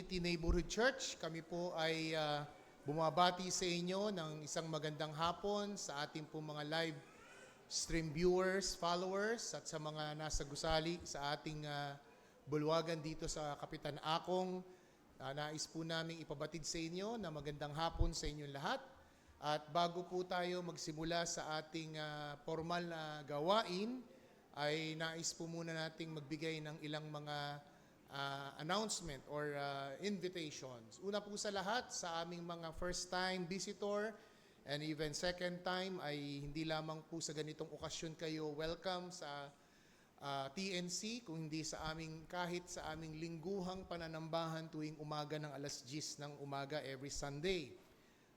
Neighborhood Church, kami po ay bumabati sa inyo ng isang magandang hapon sa ating po mga live stream viewers, followers at sa mga nasa gusali sa ating bulwagan dito sa Kapitan Akong. Nais po namin ipabatid sa inyo na magandang hapon sa inyong lahat. At bago po tayo magsimula sa ating formal na gawain, ay nais po muna nating magbigay ng ilang mga announcement or invitations. Una po sa lahat, sa aming mga first-time visitor and even second time ay hindi lamang po sa ganitong okasyon kayo welcome sa TNC, kung hindi sa aming kahit sa aming lingguhang pananambahan tuwing umaga ng alas 10 ng umaga every Sunday.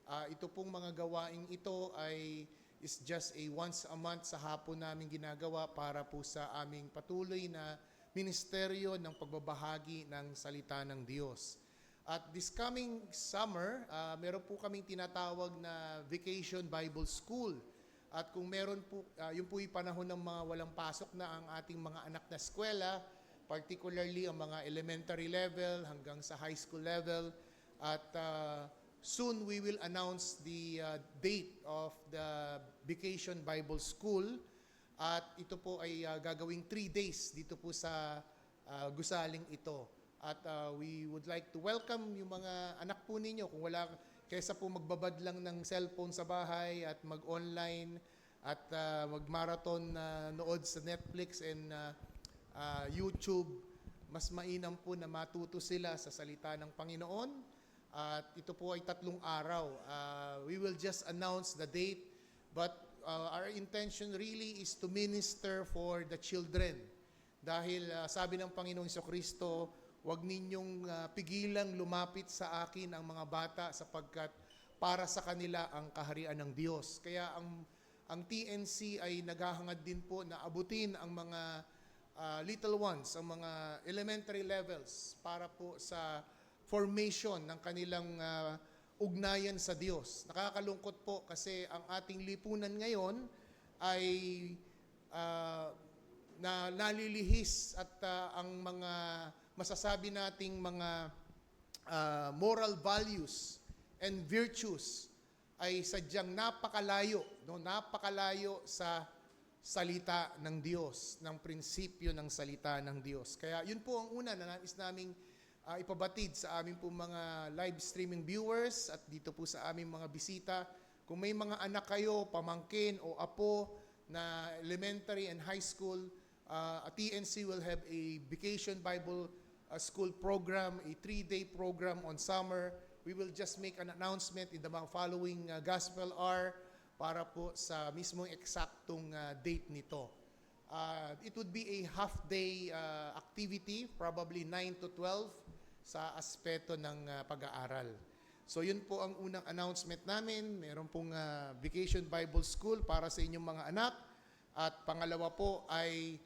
Ito pong mga gawaing ito ay is just a once a month sa hapon namin ginagawa para po sa aming patuloy na ministeryo ng pagbabahagi ng salita ng Diyos. At this coming summer, meron po kaming tinatawag na Vacation Bible School. At kung meron po, yun po yung panahon ng mga walang pasok na ang ating mga anak na eskwela, particularly ang mga elementary level hanggang sa high school level. At soon we will announce the date of the Vacation Bible School. At ito po ay gagawing 3 days dito po sa gusaling ito. At we would like to welcome yung mga anak po ninyo. Kung wala, kaysa po magbabad lang ng cellphone sa bahay at mag-online at mag-marathon nood sa Netflix and YouTube, mas mainam po na matuto sila sa salita ng Panginoon. At ito po ay 3 araw. We will just announce the date, but our intention really is to minister for the children. Dahil sabi ng Panginoong Jesucristo, huwag ninyong pigilang lumapit sa akin ang mga bata sapagkat para sa kanila ang kaharian ng Diyos. Kaya ang TNC ay naghahangad din po na abutin ang mga little ones, ang mga elementary levels para po sa formation ng kanilang ugnayan sa Diyos. Nakakalungkot po kasi ang ating lipunan ngayon ay na nalilihis at ang mga masasabi nating mga moral values and virtues ay sadyang napakalayo, no? Napakalayo sa salita ng Diyos, ng prinsipyo ng salita ng Diyos. Kaya yun po ang una na nais naming ipabatid sa aming po mga live streaming viewers at dito po sa aming mga bisita. Kung may mga anak kayo, pamangkin o apo na elementary and high school, TNC will have a Vacation Bible School program, a 3-day program on summer. We will just make an announcement in the mga following gospel hour para po sa mismong eksaktong date nito. It would be a half-day activity, probably 9 to 12 sa aspeto ng pag-aaral. So yun po ang unang announcement namin. Meron pong Vacation Bible School para sa inyong mga anak. At pangalawa po ay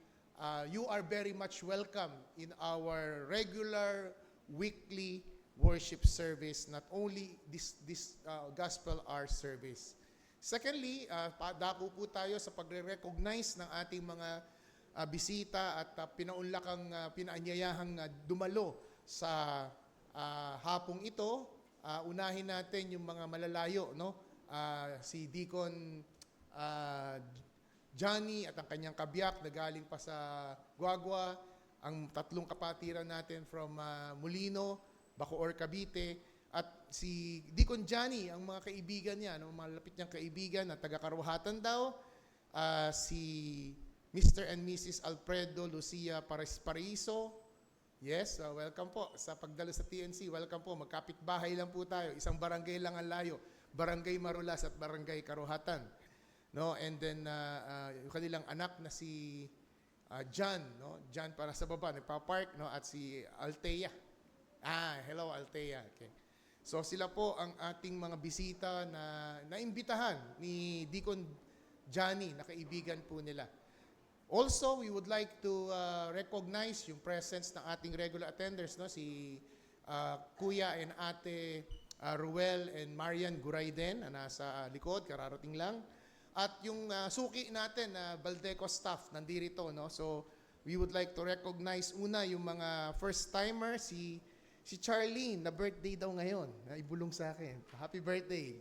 you are very much welcome in our regular weekly worship service, not only this gospel hour service. Secondly, dako po tayo sa pagre-recognize ng ating mga bisita at pinaunlakang pinaanyayahang dumalo sa hapong ito. Unahin natin yung mga malalayo, no? Si Deacon Johnny at ang kanyang kabiyak na galing pa sa Guagua, ang 3 kapatiran natin from Molino, Bacoor, Cavite, at si Deacon Johnny, ang mga kaibigan niya, no, malapit niyang kaibigan na taga-Karuhatan daw, si Mr. and Mrs. Alfredo Lucia Paraiso. Yes, welcome po sa pagdalo sa TNC. Welcome po, magkapit-bahay lang po tayo. Isang barangay lang ang layo, Barangay Marulas at Barangay Karuhatan. No, and then yung kanilang anak na si John, no? John para sa baba, nagpa-park, no, at si Althea. Hello Althea. Okay. So sila po ang ating mga bisita na naimbitahan ni Deacon Johnny, na kaibigan po nila. Also, we would like to recognize yung presence ng ating regular attenders, no, si Kuya and Ate Ruel and Marian Gurayden na nasa likod, kararating lang. At yung suki natin na Baldeco staff nandito, no. So we would like to recognize una yung mga first timer, si Si Charlene, na birthday daw ngayon. Naibulong sa akin. Happy birthday.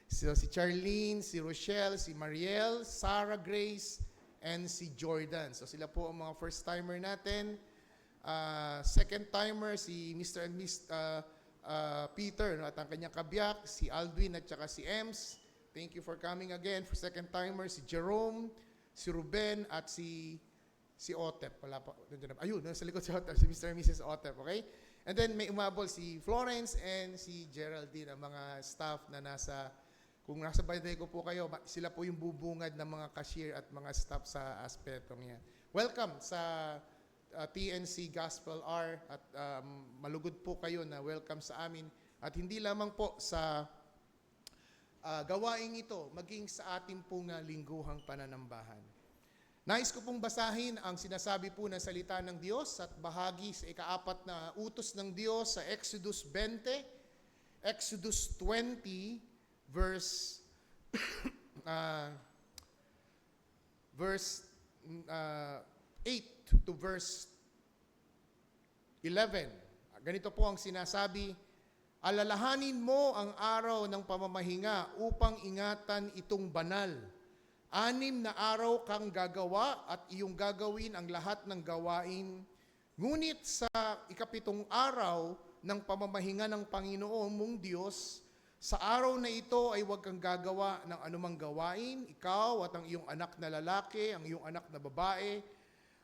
So, si Charlene, si Rochelle, si Mariel, Sarah Grace, and si Jordan. So sila po ang mga first-timer natin. Second-timer, si Mr. and Miss Peter, no, at ang kanyang kabiyak, si Aldwin at saka si Ems. Thank you for coming again. For second-timer, si Jerome, si Ruben, at si Otep. Wala pa. Ayun, nasa likod si Otep, si Mr. and Mrs. Otep, okay? And then may umabol si Florence and si Geraldine, ang mga staff na kung nasa birthday ko po kayo, sila po yung bubungad ng mga cashier at mga staff sa aspetong yan. Welcome sa TNC Gospel Hour at malugod po kayo na welcome sa amin. At hindi lamang po sa gawaing ito, maging sa ating pong lingguhang pananambahan. Nais ko pong basahin ang sinasabi po ng salita ng Diyos at bahagi sa ika-4 na utos ng Diyos sa Exodus 20, Exodus 20, verse 8 to verse 11. Ganito po ang sinasabi, alalahanin mo ang araw ng pamamahinga upang ingatan itong banal. 6 na araw kang gagawa at iyong gagawin ang lahat ng gawain. Ngunit sa ika-7 araw ng pamamahinga ng Panginoon mong Diyos, sa araw na ito ay huwag kang gagawa ng anumang gawain, ikaw at ang iyong anak na lalaki, ang iyong anak na babae,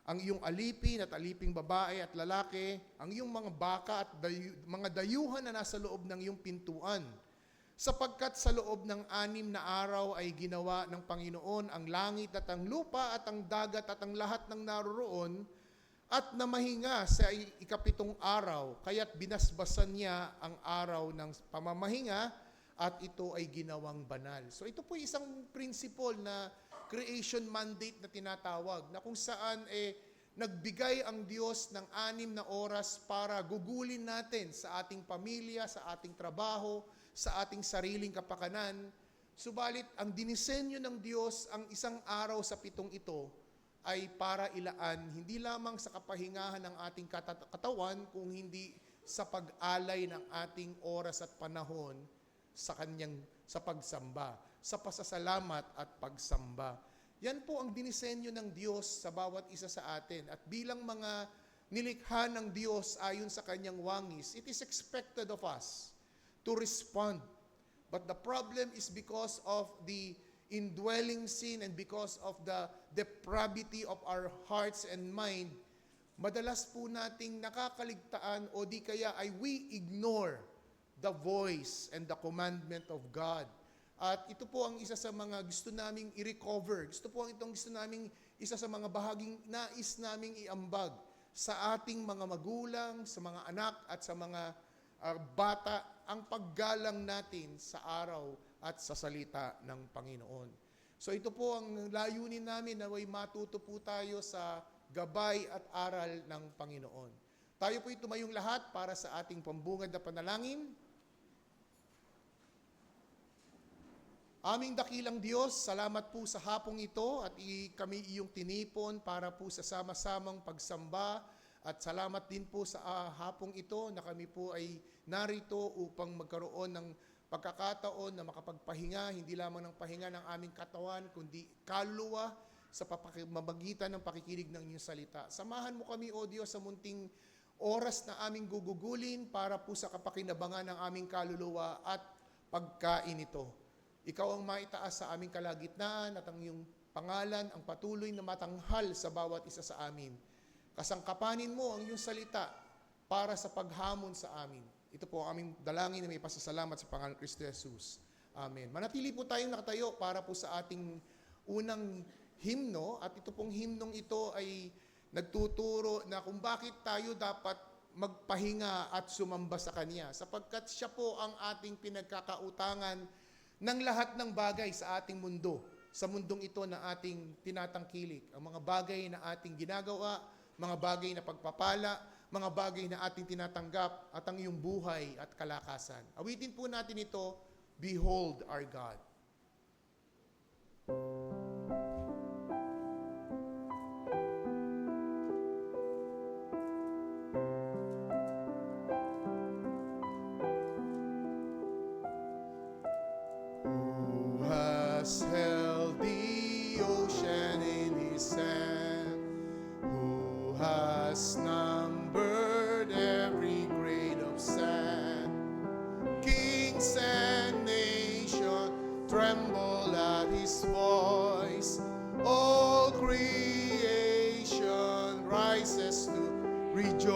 ang iyong alipin at aliping babae at lalaki, ang iyong mga baka at mga dayuhan na nasa loob ng iyong pintuan. Sapagkat sa loob ng 6 na araw ay ginawa ng Panginoon ang langit at ang lupa at ang dagat at ang lahat ng naroroon at namahinga sa ika-7 araw, kaya't binasbasan niya ang araw ng pamamahinga at ito ay ginawang banal. So ito po isang principle na creation mandate na tinatawag, na kung saan nagbigay ang Diyos ng 6 na oras para gugulin natin sa ating pamilya, sa ating trabaho, sa ating sariling kapakanan. Subalit, ang dinisenyo ng Diyos, ang isang araw sa 7 ito, ay para ilaan, hindi lamang sa kapahingahan ng ating katawan, kung hindi sa pag-alay ng ating oras at panahon sa pagsamba, sa pasasalamat at pagsamba. Yan po ang dinisenyo ng Diyos sa bawat isa sa atin. At bilang mga nilikha ng Diyos ayon sa kanyang wangis, it is expected of us to respond. But the problem is because of the indwelling sin and because of the depravity of our hearts and mind, madalas po nating nakakaligtaan o di kaya ay we ignore the voice and the commandment of God. At ito po ang isa sa mga gusto naming i-recover. Gusto po ang itong gusto naming isa sa mga bahaging nais naming iambag sa ating mga magulang, sa mga anak at sa mga bata, ang paggalang natin sa araw at sa salita ng Panginoon. So ito po ang layunin namin, na way matuto po tayo sa gabay at aral ng Panginoon. Tayo po'y tumayong lahat para sa ating pambungad na panalangin. Aming dakilang Diyos, salamat po sa hapong ito at kami iyong tinipon para po sa sama-samang pagsamba. At salamat din po sa hapong ito na kami po ay narito upang magkaroon ng pagkakataon na makapagpahinga, hindi lamang ng pahinga ng aming katawan, kundi kaluluwa sa mamagitan ng pakikinig ng inyong salita. Samahan mo kami, O Diyos, sa munting oras na aming gugugulin para po sa kapakinabangan ng aming kaluluwa at pagkain ito. Ikaw ang maitaas sa aming kalagitnaan at ang iyong pangalan ang patuloy na matanghal sa bawat isa sa amin. Kasangkapanin mo ang iyong salita para sa paghamon sa amin. Ito po ang aming dalangin na may pasasalamat sa pangalan ng Kristo Jesus. Amen. Manatili po tayong nakatayo para po sa ating unang himno. At ito pong himnong ito ay nagtuturo na kung bakit tayo dapat magpahinga at sumamba sa Kanya. Sapagkat siya po ang ating pinagkakautangan ng lahat ng bagay sa ating mundo. Sa mundong ito na ating tinatangkilik. Ang mga bagay na ating ginagawa, mga bagay na pagpapala, mga bagay na ating tinatanggap, at ang iyong buhay at kalakasan. Awitin po natin ito, Behold our God. has held the ocean in his hand, who has numbered every grain of sand. Kings and nations tremble at his voice. All creation rises to rejoice.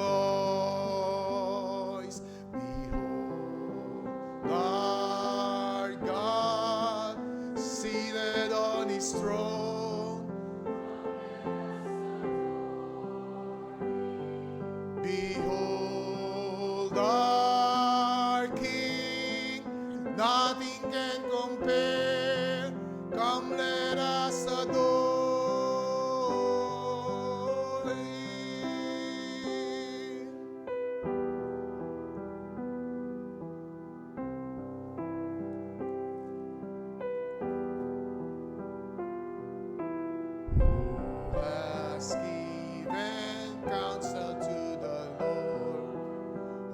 Behold, our God seated on his throne. Behold, our King, nothing can compare. Come, let us adore him. Who has given counsel to the Lord?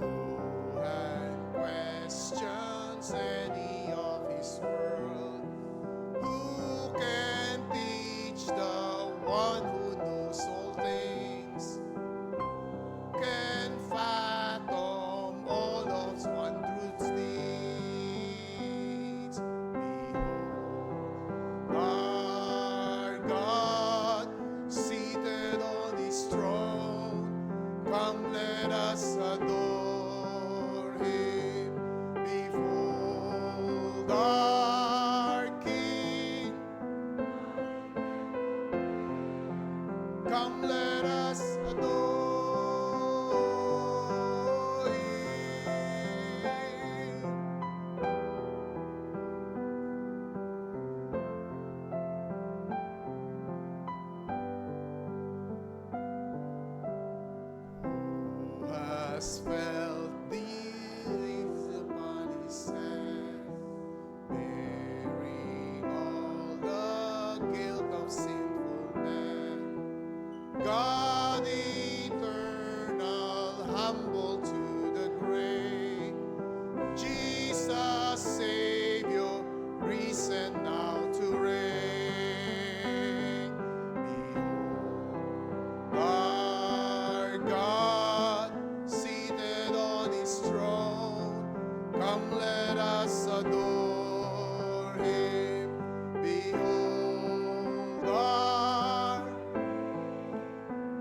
Who had questions any of his world? Who can teach the one who knows all things? Can fathom all of one truth's needs? Behold, our God seated on his throne. Come, let us adore him. Behold, our King. Come, let us adore him. Who has felt the leaves upon his hand, bearing all the guilt of sinful man? God eternal, humble to the grave, Jesus Savior, risen now to reign. Behold, our God seated on his throne. Come, let us adore him. Behold, our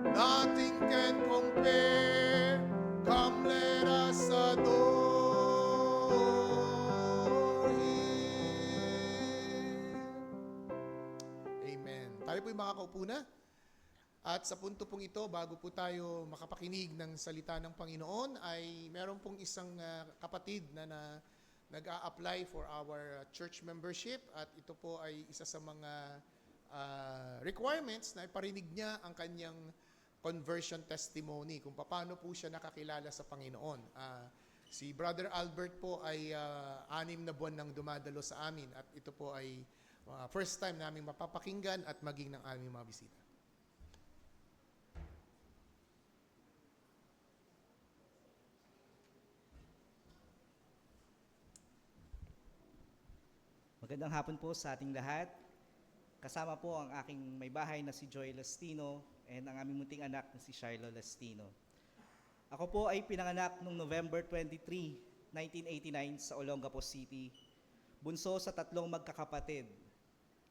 nothing can compare. Come, let us adore him. Amen. Tayo po'y makakaupo na. At sa punto pong ito, bago po tayo makapakinig ng salita ng Panginoon, ay meron pong isang kapatid na nag-a-apply for our church membership. At ito po ay isa sa mga requirements na iparinig niya ang kanyang conversion testimony, kung paano po siya nakakilala sa Panginoon. Si Brother Albert po ay 6 na buwan nang dumadalo sa amin at ito po ay first time namin mapapakinggan at maging ng aming mga bisita. Magandang hapon po sa ating lahat. Kasama po ang aking may bahay na si Joy Lastino and ang aming munting anak na si Shiloh Lastino. Ako po ay pinanganak noong November 23, 1989 sa Olongapo City, bunso sa 3 magkakapatid.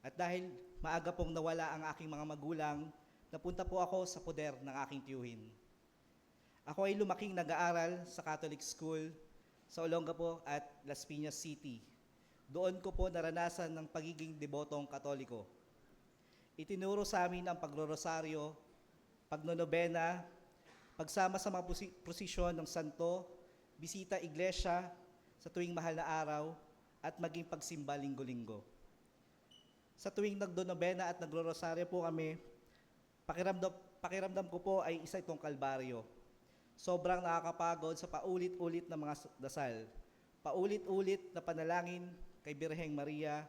At dahil maaga pong nawala ang aking mga magulang, napunta po ako sa poder ng aking tiyuhin. Ako ay lumaking nag-aaral sa Catholic School sa Olongapo at Las Piñas City. Doon ko po naranasan ng pagiging debotong Katoliko. Itinuro sa amin ang pagrorosaryo, pagnonobena, pagsama sa mga prosesyon ng santo, bisita iglesia sa tuwing mahal na araw, at maging pagsimba linggo-linggo. Sa tuwing nagdonobena at nagrorosaryo po kami, pakiramdam ko po ay isa itong kalbaryo. Sobrang nakakapagod sa paulit-ulit na mga dasal, paulit-ulit na panalangin kay Birheng Maria,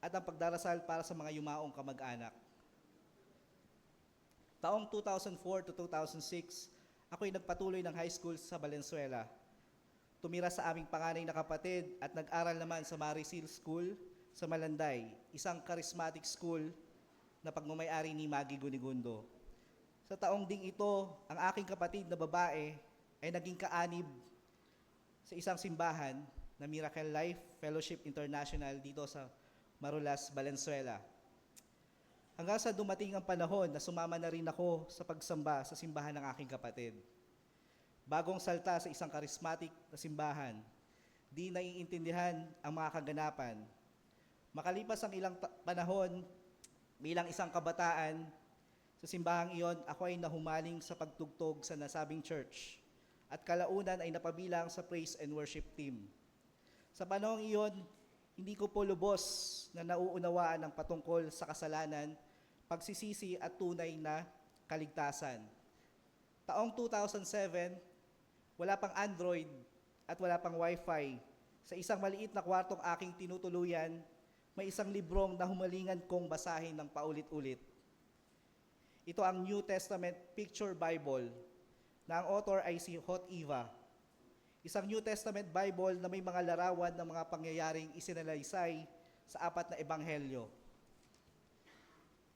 at ang pagdarasal para sa mga yumaong kamag-anak. Taong 2004 to 2006, ako'y nagpatuloy ng high school sa Valenzuela. Tumira sa aming panganay na kapatid at nag-aral naman sa Marisil School sa Malanday, isang charismatic school na pagmamayari ni Maggie Gunigundo. Sa taong ding ito, ang aking kapatid na babae ay naging kaanib sa isang simbahan na Miracle Life Fellowship International dito sa Marulas, Valenzuela. Hanggang sa dumating ang panahon na sumama na rin ako sa pagsamba sa simbahan ng aking kapatid. Bagong salta sa isang charismatic na simbahan, di naiintindihan ang mga kaganapan. Makalipas ang ilang panahon, bilang isang kabataan, sa simbahang iyon, ako ay nahumaling sa pagtugtog sa nasabing church at kalaunan ay napabilang sa praise and worship team. Sa panahong iyon, hindi ko po lubos na nauunawaan ang patungkol sa kasalanan, pagsisisi at tunay na kaligtasan. Taong 2007, wala pang Android at wala pang Wi-Fi. Sa isang maliit na kwartong aking tinutuluyan, may isang librong na humalingan kong basahin ng paulit-ulit. Ito ang New Testament Picture Bible na ang author ay si Hot Eva. Isang New Testament Bible na may mga larawan ng mga pangyayaring isinalaysay sa 4 na ebanghelyo.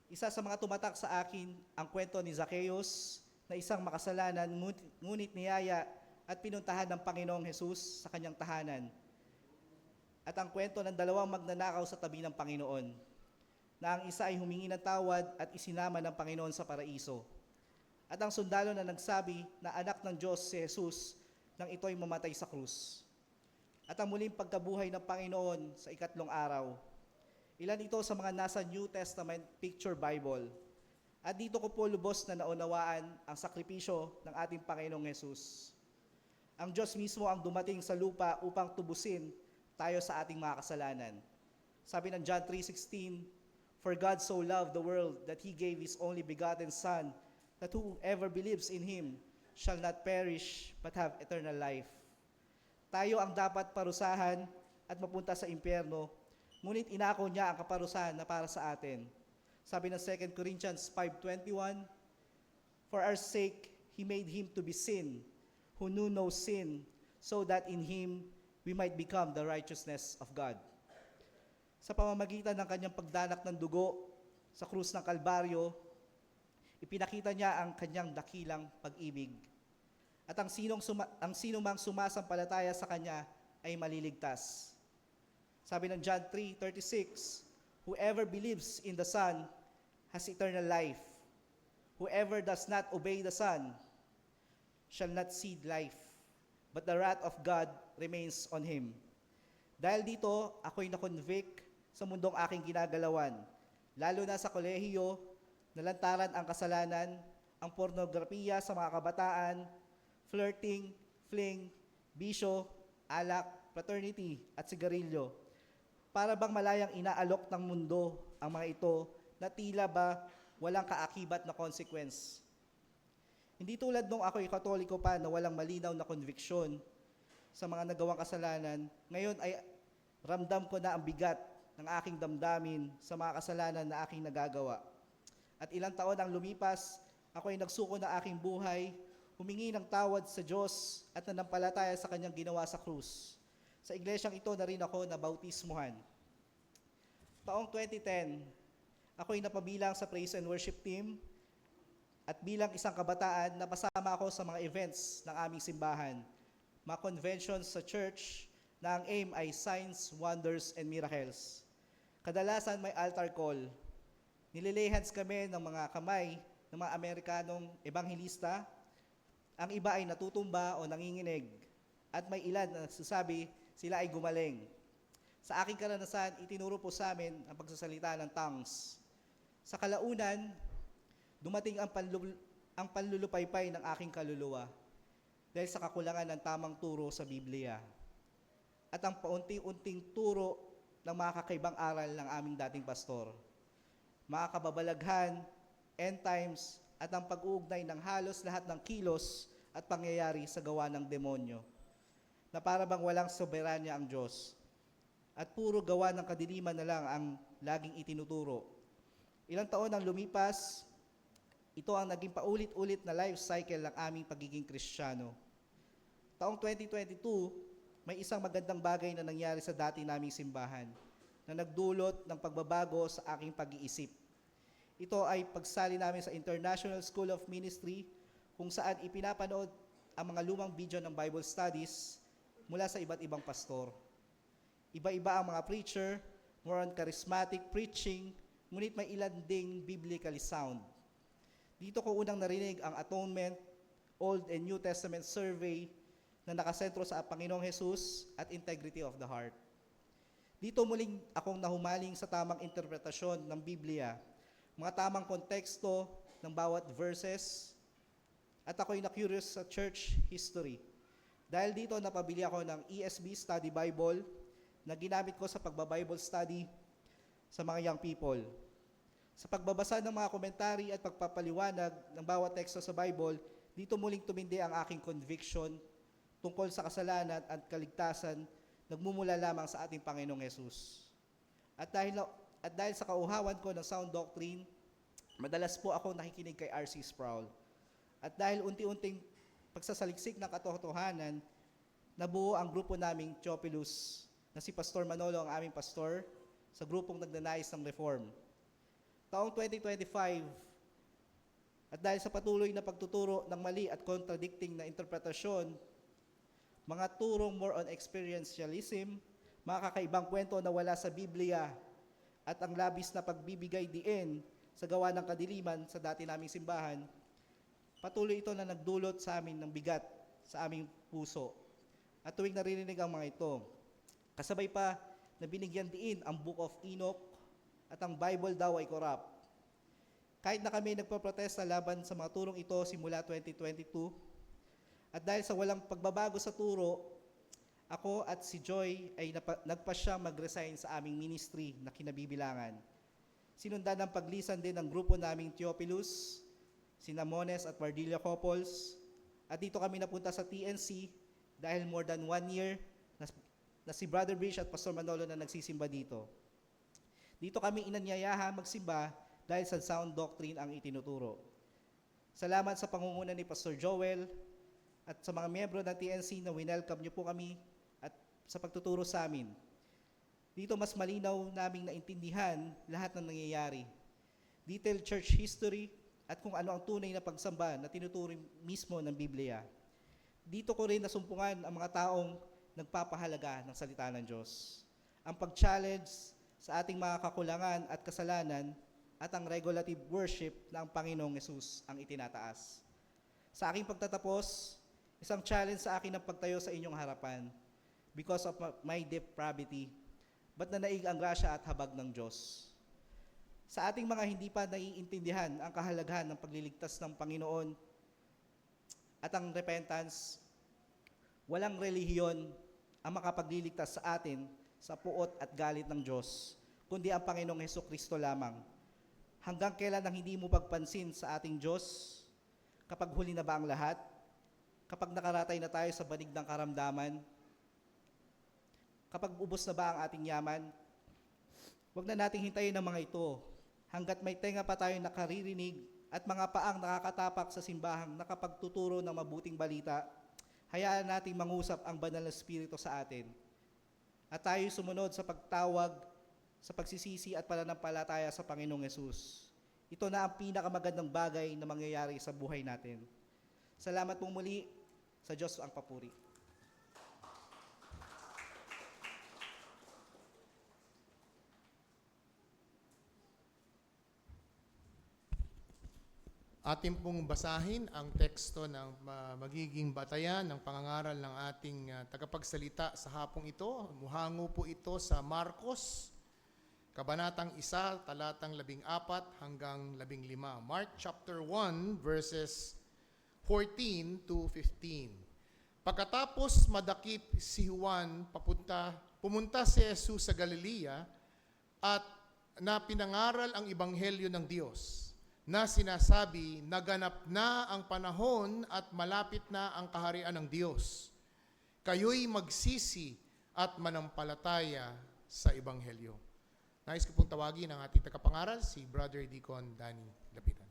Isa sa mga tumatak sa akin ang kwento ni Zacchaeus na isang makasalanan ngunit niyaya at pinuntahan ng Panginoong Hesus sa kanyang tahanan. At ang kwento ng 2 magnanakaw sa tabi ng Panginoon, na ang isa ay humingi ng tawad at isinama ng Panginoon sa paraiso. At ang sundalo na nagsabi na anak ng Diyos si Jesus nang ito'y mamatay sa krus. At ang muling pagkabuhay ng Panginoon sa 3 araw. Ilan ito sa mga nasa New Testament Picture Bible. At dito ko po lubos na naunawaan ang sakripisyo ng ating Panginoong Jesus. Ang Diyos mismo ang dumating sa lupa upang tubusin tayo sa ating mga kasalanan. Sabi ng John 3:16, "For God so loved the world that He gave His only begotten Son, that whoever believes in Him shall not perish but have eternal life." Tayo ang dapat parusahan at mapunta sa impyerno, ngunit inako niya ang kaparusahan na para sa atin. Sabi ng 2 Corinthians 5:21, "For our sake He made Him to be sin, who knew no sin, so that in Him we might become the righteousness of God." Sa pamamagitan ng kanyang pagdanak ng dugo sa krus ng Kalbaryo, ipinakita niya ang kanyang dakilang pag-ibig. At ang sino mang sumasampalataya sa kanya ay maliligtas. Sabi ng John 3:36, "Whoever believes in the Son has eternal life. Whoever does not obey the Son shall not see life, but the wrath of God remains on him." Dahil dito, ako'y na-convict sa mundong aking ginagalawan, lalo na sa kolehiyo, nalantaran ang kasalanan, ang pornografiya sa mga kabataan, flirting, fling, bisyo, alak, fraternity, at sigarilyo. Para bang malayang inaalok ng mundo ang mga ito na tila ba walang kaakibat na consequence. Hindi tulad nung ako'y Katoliko pa na walang malinaw na conviction sa mga nagawang kasalanan, ngayon ay ramdam ko na ang bigat ng aking damdamin sa mga kasalanan na aking nagagawa. At ilang taon ang lumipas, ako ay nagsuko ng aking buhay, humingi ng tawad sa Diyos at nanampalataya sa kanyang ginawa sa krus. Sa iglesyang ito na rin ako nabautismuhan. Taong 2010, ako ay napabilang sa praise and worship team at bilang isang kabataan, napasama ako sa mga events ng aming simbahan, mga conventions sa church na ang aim ay signs, wonders, and miracles. Kadalasan may altar call. Nililay hands kami ng mga kamay ng mga Amerikanong ebanghelista. Ang iba ay natutumba o nanginginig. At may ilan na nagsasabi sila ay gumaling. Sa aking karanasan, itinuro po sa amin ang pagsasalita ng tongues. Sa kalaunan, dumating ang panlulupaypay ng aking kaluluwa dahil sa kakulangan ng tamang turo sa Biblia at ang paunti-unting turo ng mga kakaibang aral ng aming dating pastor. Mga kababalaghan, end times, at ang pag-uugnay ng halos lahat ng kilos at pangyayari sa gawa ng demonyo, na para bang walang soberanya ang Diyos, at puro gawa ng kadiliman na lang ang laging itinuturo. Ilang taon ang lumipas, ito ang naging paulit-ulit na life cycle ng aming pagiging Kristiyano. Taong 2022, may isang magandang bagay na nangyari sa dati naming simbahan. na nagdulot ng pagbabago sa aking pag-iisip. Ito ay pagsali namin sa International School of Ministry kung saan ipinapanood ang mga lumang video ng Bible studies mula sa iba't ibang pastor. Iba-iba ang mga preacher, more on charismatic preaching, ngunit may ilan ding biblically sound. Dito ko unang narinig ang Atonement, Old and New Testament survey na nakasentro sa Panginoong Jesus at integrity of the heart. Dito muling akong nahumaling sa tamang interpretasyon ng Biblia, mga tamang konteksto ng bawat verses, at ako'y na-curious sa church history. Dahil dito napabili ako ng ESV Study Bible na ginamit ko sa pagba-Bible study sa mga young people. Sa pagbabasa ng mga komentary at pagpapaliwanag ng bawat teksto sa Bible, dito muling tumindi ang aking conviction tungkol sa kasalanan at kaligtasan nagmumula lamang sa ating Panginoong Hesus. At dahil sa kauhawan ko ng sound doctrine, madalas po ako nakikinig kay R.C. Sproul. At dahil unti-unting pagsasaliksik ng katotohanan, nabuo ang grupo naming Theophilus na si Pastor Manolo ang aming pastor sa grupong nagnanais ng reform. Taong 2025, at dahil sa patuloy na pagtuturo ng mali at contradicting na interpretasyon, mga turong more on experientialism, mga kakaibang kwento na wala sa Biblia, at ang labis na pagbibigay diin sa gawa ng kadiliman sa dati naming simbahan, patuloy ito na nagdulot sa amin ng bigat sa aming puso. At tuwing naririnig ang mga ito, kasabay pa na binigyan diin ang Book of Enoch at ang Bible daw ay corrupt. Kahit na kami nagpaprotesta laban sa mga turong ito simula 2022, at dahil sa walang pagbabago sa turo, ako at si Joy ay nagpasya mag-resign sa aming ministry na kinabibilangan. Sinundan ng paglisan din ng grupo naming Theophilus, sina Mones at Pardilla Couples, at dito kami napunta sa TNC dahil more than 1 year na si Brother Bridge at Pastor Manolo na nagsisimba dito. Dito kami inanyayahan magsimba dahil sa sound doctrine ang itinuturo. Salamat sa pangunguna ni Pastor Joel at sa mga miyembro ng TNC na winelcome niyo po kami at sa pagtuturo sa amin. Dito mas malinaw naming naintindihan lahat ng nangyayari. Detailed church history at kung ano ang tunay na pagsamba na tinuturo mismo ng Biblia. Dito ko rin nasumpungan ang mga taong nagpapahalaga ng salita ng Diyos. Ang pag-challenge sa ating mga kakulangan at kasalanan at ang regulative worship na ang Panginoong Hesus ang itinataas. Sa aking pagtatapos, isang challenge sa akin ang pagtayo sa inyong harapan because of my depravity, but nanaig ang grasya at habag ng Diyos. Sa ating mga hindi pa naiintindihan ang kahalagahan ng pagliligtas ng Panginoon at ang repentance, walang relihiyon ang makapagliligtas sa atin sa puot at galit ng Diyos, kundi ang Panginoong Hesukristo lamang. Hanggang kailan ang hindi mo pagpansin sa ating Diyos? Kapag huli na ba ang lahat? Kapag nakaratay na tayo sa banig ng karamdaman? Kapag ubos na ba ang ating yaman? Huwag na nating hintayin ang mga ito hanggat may tenga pa tayo nakaririnig at mga paang nakakatapak sa simbahang nakapagtuturo ng mabuting balita. Hayaan nating mangusap ang banal na Espiritu sa atin. At tayo sumunod sa pagtawag, sa pagsisisi at pananampalataya sa Panginoong Hesus. Ito na ang pinakamagandang bagay na mangyayari sa buhay natin. Salamat pong muli, sa Diyos ang papuri. Atin pong basahin ang teksto ng magiging batayan ng pangangaral ng ating tagapagsalita sa hapong ito. Muhango po ito sa Marcos, Kabanatang 1, talatang 14 hanggang 15. Mark chapter 1, verses 14 to 15. Pagkatapos madakip si Juan, pumunta si Jesus sa Galilea at na pinangaral ang ebanghelyo ng Diyos, na sinasabi, naganap na ang panahon at malapit na ang kaharian ng Diyos. Kayo'y magsisi at manampalataya sa ebanghelyo. Nais ko pong tawagin ang ating tagapangaral, si Brother Deacon Danny Lapitan.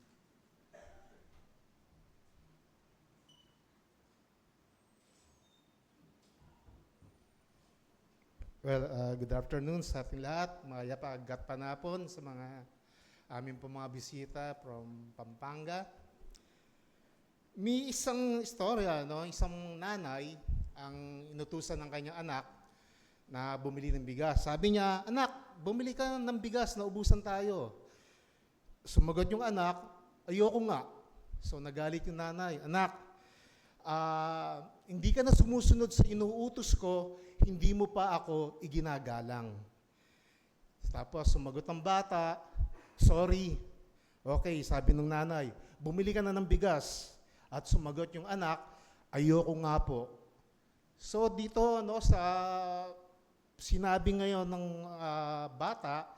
Well, good afternoon sa ating lahat. Mayapagat panapon sa mga amin po mga bisita from Pampanga. May isang istorya, no? Isang nanay ang inutusan ng kanyang anak na bumili ng bigas. Sabi niya, anak, bumili ka ng bigas, naubusan tayo. Sumagot yung anak, ayoko nga. So nagalit yung nanay, anak, hindi ka na sumusunod sa inuutos ko, hindi mo pa ako iginagalang. Tapos sumagot ang bata, sorry. Okay, sabi ng nanay, bumili ka na ng bigas. At sumagot yung anak, ayoko nga po. So dito no, sa sinabi ngayon ng bata,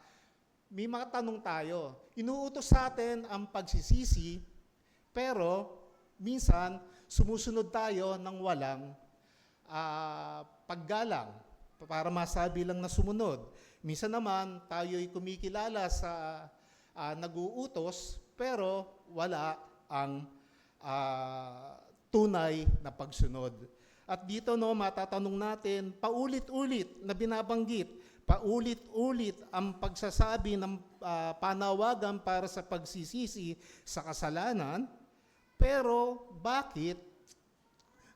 may mga tanong tayo. Inuutos sa atin ang pagsisisi, pero minsan sumusunod tayo ng walang paggalang para masabi lang na sumunod. Minsan naman tayo'y kumikilala sa nag-uutos pero wala ang tunay na pagsunod. At dito no matatanong natin, paulit-ulit na binabanggit, paulit-ulit ang pagsasabi ng panawagan para sa pagsisisi sa kasalanan, pero bakit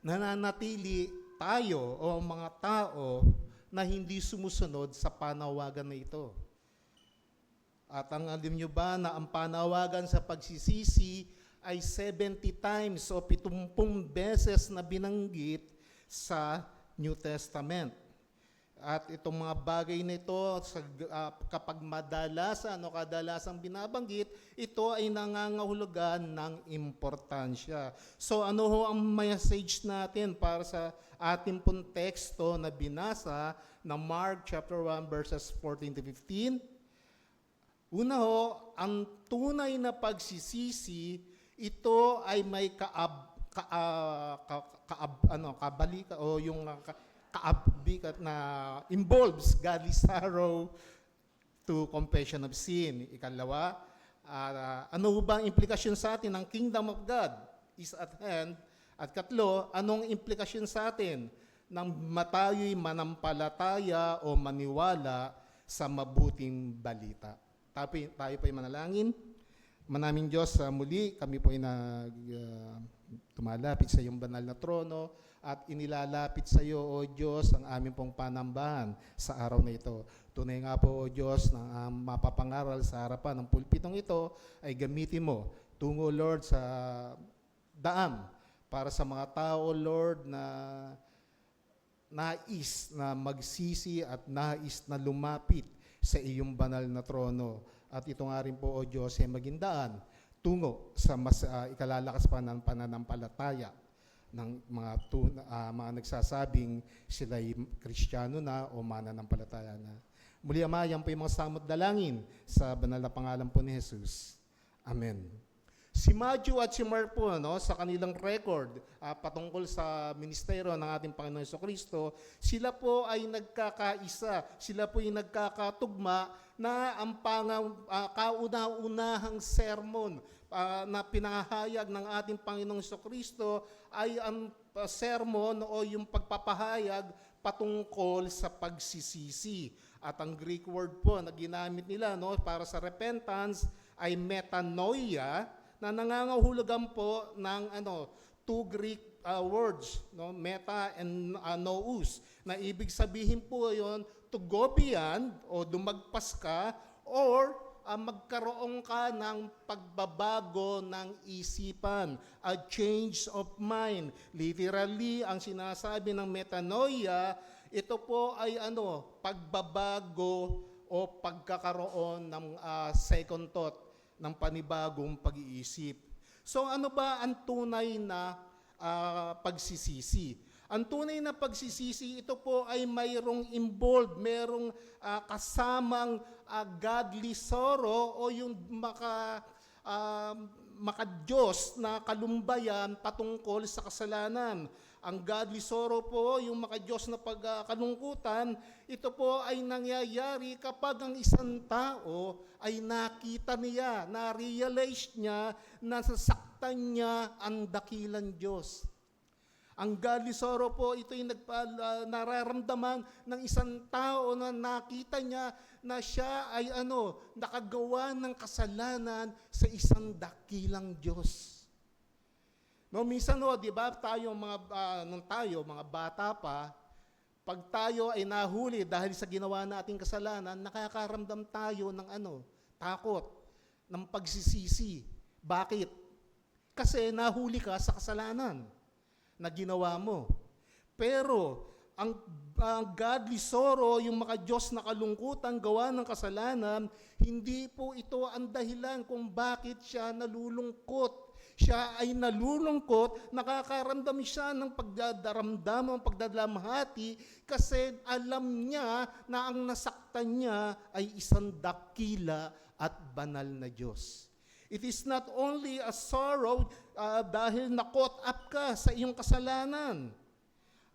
nananatili tayo o mga tao na hindi sumusunod sa panawagan na ito? At ang alam nyo ba na ang panawagan sa pagsisisi ay 70 times o 70 beses na binanggit sa New Testament. At itong mga bagay na ito, kapag madalasan o kadalasang binabanggit, ito ay nangangahulugan ng importansya. So ano ho ang message natin para sa ating pong teksto na binasa na Mark chapter 1 verses 14 to 15? Una ho, ang tunay na pagsisisi, ito ay may kabalikat o yung kaabikat na involves godly sorrow to confession of sin. Ikalawa, ano ba ang implikasyon sa atin ng kingdom of God is at hand? At katlo, anong implikasyon sa atin ng tayo'y manampalataya o maniwala sa mabuting balita? Tayo po'y manalangin. Manaming Diyos, muli kami po'y tumalapit sa iyong banal na trono at inilalapit sa iyo, O Diyos, ang aming pong panambahan sa araw na ito. Tunay nga po, O Diyos, na mapapangaral sa harapan ng pulpitong ito ay gamitin mo tungo, Lord, sa daan para sa mga tao, Lord, na nais na magsisi at nais na lumapit sa iyong banal na trono. At ito nga rin po, O Diyos, ay maging daan tungo sa mas ikalalakas pa ng pananampalataya ng mga nagsasabing sila'y Kristiyano na o mananampalataya na. Muli, Ama, yan po yung mga samot dalangin sa banal na pangalan po ni Jesus. Amen. Si Matthew at si Mark po, no, sa kanilang record patungkol sa ministeryo ng ating Panginoon Jesucristo, sila po ay nagkakaisa, sila po ay nagkakatugma na ang kauna-unahang sermon na pinahayag ng ating Panginoong Jesucristo ay ang sermon o yung pagpapahayag patungkol sa pagsisisi. At ang Greek word po na ginamit nila, no, para sa repentance ay metanoia, na nangangahulugan po ng two Greek words, no, meta and nous, na ibig sabihin po yon to go beyond o dumagpas ka or magkaroon ka ng pagbabago ng isipan, a change of mind. Literally, ang sinasabi ng metanoia, ito po ay pagbabago o pagkakaroon ng second thought, ng panibagong pag-iisip. So ano ba ang tunay na pagsisisi? Ang tunay na pagsisisi, ito po ay mayroong involved, mayroong kasamang godly sorrow o yung maka-Diyos na kalumbayan patungkol sa kasalanan. Ang godly sorrow po, yung maka-Diyos na pagkalungkutan, ito po ay nangyayari kapag ang isang tao ay nakita niya, na-realize niya, nasasaktan niya ang dakilang Diyos. Ang godly sorrow po, ito yung nararamdaman ng isang tao na nakita niya na siya ay nakagawa ng kasalanan sa isang dakilang Diyos. No, minsan di ba nung tayo mga bata pa, pag tayo ay nahuli dahil sa ginawa nating kasalanan, nakakaramdam tayo ng takot, ng pagsisisi. Bakit? Kasi nahuli ka sa kasalanan na ginawa mo. Pero ang godly sorrow, yung mga Diyos na kalungkutan, gawa ng kasalanan, hindi po ito ang dahilan kung bakit siya nalulungkot. Siya ay nalulungkot, nakakaramdam siya ng pagdadaramdam, pagdadalamhati, kasi alam niya na ang nasaktan niya ay isang dakila at banal na Diyos. It is not only a sorrow dahil na-caught up ka sa iyong kasalanan.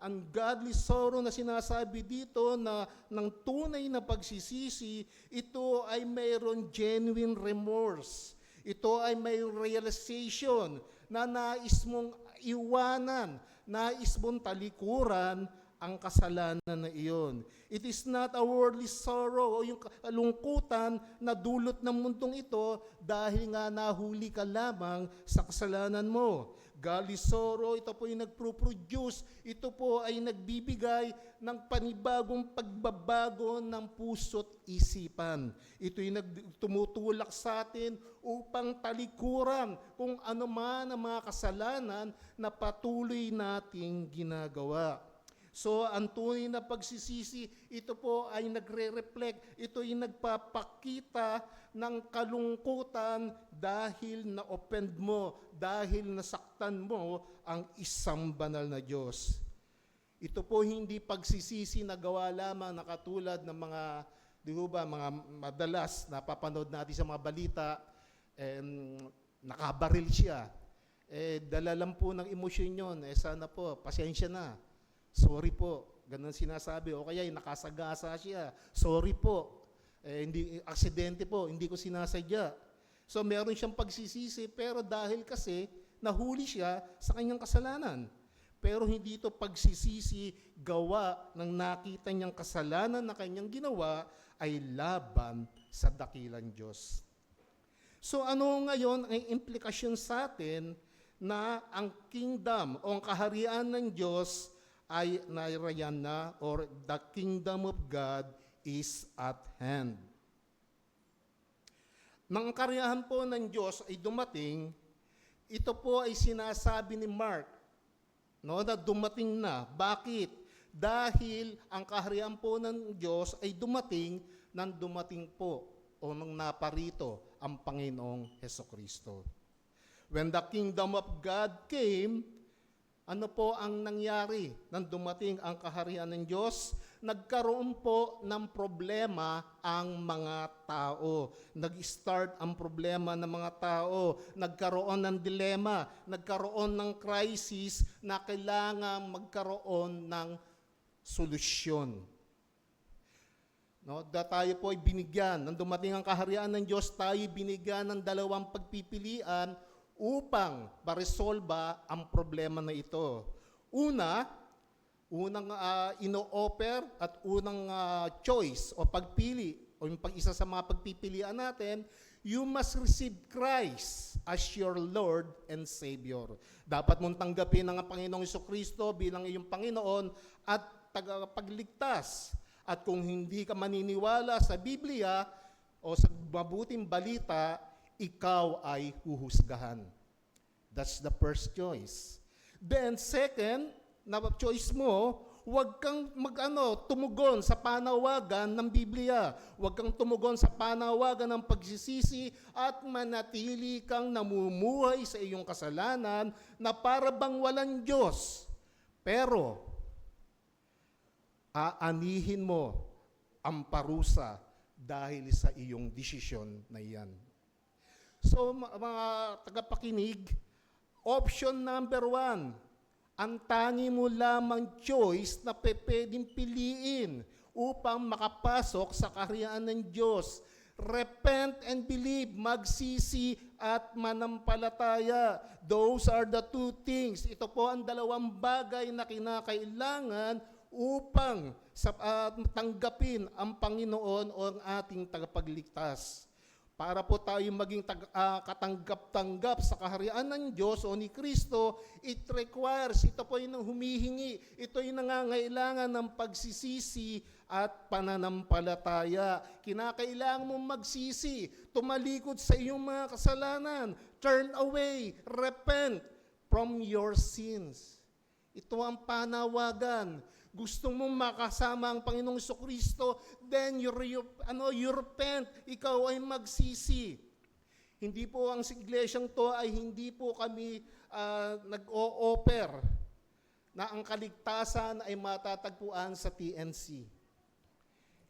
Ang godly sorrow na sinasabi dito na ng tunay na pagsisisi, ito ay mayroon genuine remorse. Ito ay may realization na nais mong iwanan, nais mong talikuran ang kasalanan na iyon. It is not a worldly sorrow o yung kalungkutan na dulot ng mundong ito dahil nga nahuli ka lamang sa kasalanan mo. Godly sorrow, ito po yung nagproproduce, ito po ay nagbibigay ng panibagong pagbabago ng puso't isipan. Ito yung tumutulak sa atin upang talikuran kung ano man ang mga kasalanan na patuloy nating ginagawa. So, ang tunay na pagsisisi, ito po ay nagre-reflect, ito ay nagpapakita ng kalungkutan dahil na-offend mo, dahil nasaktan mo ang isang banal na Diyos. Ito po hindi pagsisisi na gawa lamang na katulad ng mga, mga madalas na papanood natin sa mga balita, nakabaril siya. Dala lang po ng emosyon yun, sana po, pasensya na. Sorry po, ganun sinasabi. O kaya nakasagasa siya. Sorry po, hindi aksidente po, hindi ko sinasadya. So meron siyang pagsisisi, pero dahil kasi nahuli siya sa kanyang kasalanan. Pero hindi ito pagsisisi gawa ng nakita niyang kasalanan na kanyang ginawa ay laban sa dakilang Diyos. So ano ngayon ang implikasyon sa atin na ang kingdom o ang kaharian ng Diyos ay narayan na, or the kingdom of God is at hand. Nang kaharian po ng Diyos ay dumating, ito po ay sinasabi ni Mark, na dumating na. Bakit? Dahil ang kaharian po ng Diyos ay dumating nang dumating po o nang naparito ang Panginoong Hesukristo. When the kingdom of God came, ano po ang nangyari nang dumating ang kaharian ng Diyos? Nagkaroon po ng problema ang mga tao. Nag-start ang problema ng mga tao. Nagkaroon ng dilema. Nagkaroon ng crisis na kailangan magkaroon ng solusyon. Tayo po ay binigyan. Nang dumating ang kaharian ng Diyos, tayo binigyan ng dalawang pagpipilian upang ma-resolba ang problema na ito. Unang ino-offer at unang choice o pagpili o yung isa sa mga pagpipilian natin, you must receive Christ as your Lord and Savior. Dapat mong tanggapin ang Panginoong Jesucristo bilang iyong Panginoon at tagapagligtas. At kung hindi ka maniniwala sa Biblia o sa mabuting balita, ikaw ay huhusgahan. That's the first choice. Then second, na choice mo, huwag kang tumugon sa panawagan ng Biblia. Huwag kang tumugon sa panawagan ng pagsisisi at manatili kang namumuhay sa iyong kasalanan na para bang walang Diyos. Pero, aanihin mo ang parusa dahil sa iyong desisyon na iyan. So, mga tagapakinig, option number 1, ang tangi mo lamang choice na pwedeng piliin upang makapasok sa kaharian ng Diyos. Repent and believe, magsisi at manampalataya. Those are the two things. Ito po ang dalawang bagay na kinakailangan upang tanggapin ang Panginoon o ang ating tagapagligtas. Para po tayo maging katanggap-tanggap sa kaharian ng Diyos o ni Kristo, it requires, ito po yung humihingi, ito yung nangangailangan ng pagsisisi at pananampalataya. Kinakailangan mong magsisi, tumalikod sa iyong mga kasalanan, turn away, repent from your sins. Ito ang panawagan. Gusto mong makasama ang Panginoong Kristo, then you repent, ikaw ay magsisi. Hindi po ang iglesyang to ay hindi po kami nag-o-offer na ang kaligtasan ay matatagpuan sa TNC.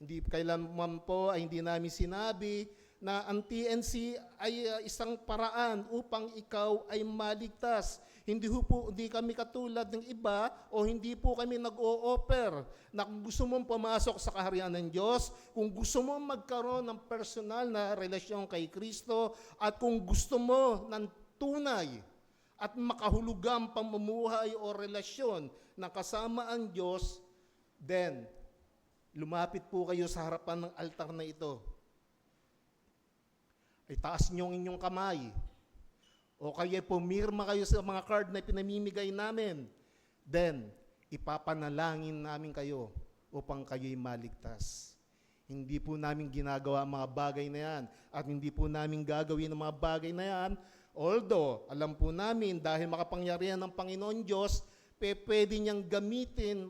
Hindi kailanman po ay hindi namin sinabi na ang TNC ay isang paraan upang ikaw ay maligtas. Hindi kami katulad ng iba o hindi po kami nag-o-offer na kung gusto mong pumasok sa kaharian ng Diyos, kung gusto mong magkaroon ng personal na relasyon kay Kristo, at kung gusto mo ng tunay at makahulugang pamumuhay o relasyon na kasama ang Diyos, then lumapit po kayo sa harapan ng altar na ito. Itaas niyo ang inyong kamay. O kaya pumirma kayo sa mga card na pinamimigay namin. Then, ipapanalangin namin kayo upang kayo'y maligtas. Hindi po namin ginagawa ang mga bagay na yan. At hindi po namin gagawin ang mga bagay na yan. Although, alam po namin, dahil makapangyarihan ng Panginoon Diyos, pwede niyang gamitin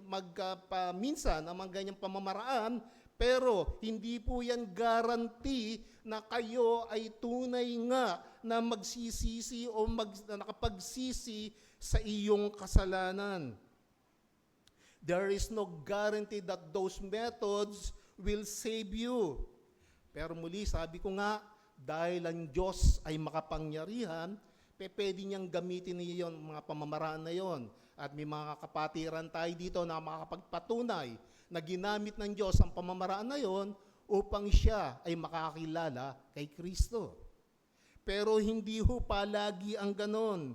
minsan ang mga ganyang pamamaraan, pero hindi po yan guarantee na kayo ay tunay nga na magsisisi o nakapagsisi sa iyong kasalanan. There is no guarantee that those methods will save you. Pero muli, sabi ko nga, dahil ang Diyos ay makapangyarihan, pwede niyang gamitin niya yung mga pamamaraan na yon. At may mga kapatiran tayo dito na makakapagpatunay na ginamit ng Diyos ang pamamaraan na yon upang siya ay makakilala kay Kristo. Pero hindi ho palagi ang ganon.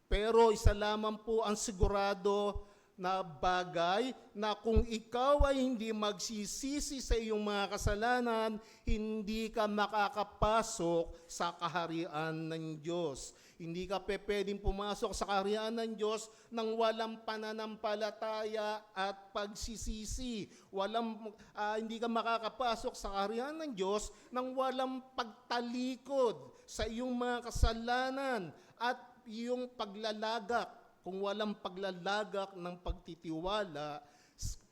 Pero isa lamang po ang sigurado na bagay na kung ikaw ay hindi magsisisi sa iyong mga kasalanan, hindi ka makakapasok sa kaharian ng Diyos. Hindi ka pwedeng pumasok sa kaharian ng Diyos nang walang pananampalataya at pagsisisi. Hindi ka makakapasok sa kaharian ng Diyos nang walang pagtalikod sa iyong mga kasalanan at iyong paglalagak. Kung walang paglalagak ng pagtitiwala